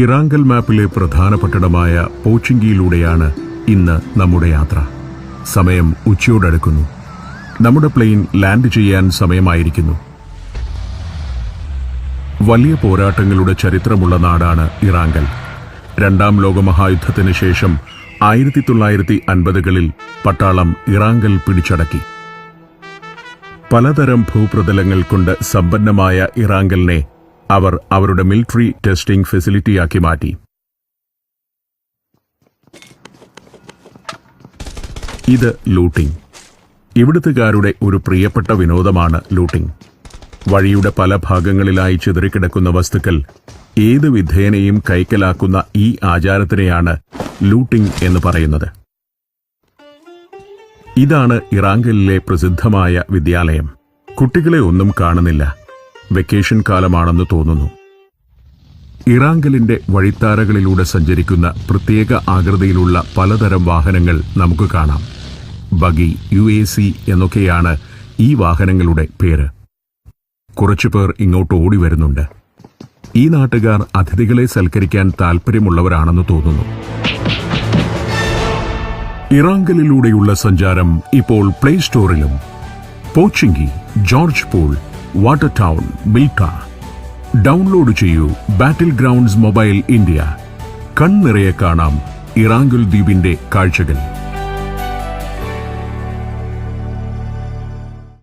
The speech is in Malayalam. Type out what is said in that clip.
ഇറാങ്കൽ മാപ്പിലെ പ്രധാനപട്ടണമായ പോച്ചിങ്കിയിലൂടെയാണ് ഇന്ന് നമ്മുടെ യാത്ര. സമയം ഉച്ചയോടടുക്കുന്നു. നമ്മുടെ പ്ലെയിൻ ലാൻഡ് ചെയ്യാൻ സമയമായിരിക്കുന്നു. വലിയ പോരാട്ടങ്ങളുടെ ചരിത്രമുള്ള നാടാണ് ഇറാങ്കൽ. രണ്ടാം ലോകമഹായുദ്ധത്തിന് ശേഷം 1950കളിൽ പട്ടാളം ഇറാങ്കൽ പിടിച്ചടക്കി. പലതരം ഭൂപ്രതലങ്ങൾ കൊണ്ട് സമ്പന്നമായ ഇറാങ്കലിനെ അവർ അവരുടെ മിലിറ്ററി ടെസ്റ്റിംഗ് ഫെസിലിറ്റിയാക്കി മാറ്റി. ഇത് ലൂട്ടിംഗ്. ഇവിടുത്തുകാരുടെ ഒരു പ്രിയപ്പെട്ട വിനോദമാണ് ലൂട്ടിംഗ്. വഴിയുടെ പല ഭാഗങ്ങളിലായി ചിതറിക്കിടക്കുന്ന വസ്തുക്കൾ ഏത് വിധേനയും കൈക്കലാക്കുന്ന ഈ ആചാരത്തിനെയാണ് ലൂട്ടിംഗ് എന്ന് പറയുന്നത്. ഇതാണ് ഇറാങ്കലിലെ പ്രസിദ്ധമായ വിദ്യാലയം. കുട്ടികളെ ഒന്നും കാണുന്നില്ല. വെക്കേഷൻ കാലമാണെന്ന് തോന്നുന്നു. ഇറാങ്കലിന്റെ വഴിത്താരകളിലൂടെ സഞ്ചരിക്കുന്ന പ്രത്യേക ആകൃതിയിലുള്ള പലതരം വാഹനങ്ങൾ നമുക്ക് കാണാം. ബഗി, UAC എന്നൊക്കെയാണ് ഈ വാഹനങ്ങളുടെ പേര്. കുറച്ചുപേർ ഇങ്ങോട്ട് ഓടി വരുന്നുണ്ട്. ഈ നാട്ടുകാർ അതിഥികളെ സൽക്കരിക്കാൻ താൽപ്പര്യമുള്ളവരാണെന്ന് തോന്നുന്നു. ഇറാങ്കലിലൂടെയുള്ള സഞ്ചാരം ഇപ്പോൾ പ്ലേ സ്റ്റോറിലും. Pochinki, Georgopol, Water Town, Mylta. Download ചെയ്യൂ ബാറ്റിൽ ഗ്രൗണ്ട്സ് മൊബൈൽ ഇന്ത്യ. കൺനിറയെ കാണാം ഇറാങ്കൽ ദ്വീപിന്റെ കാഴ്ചകൾ.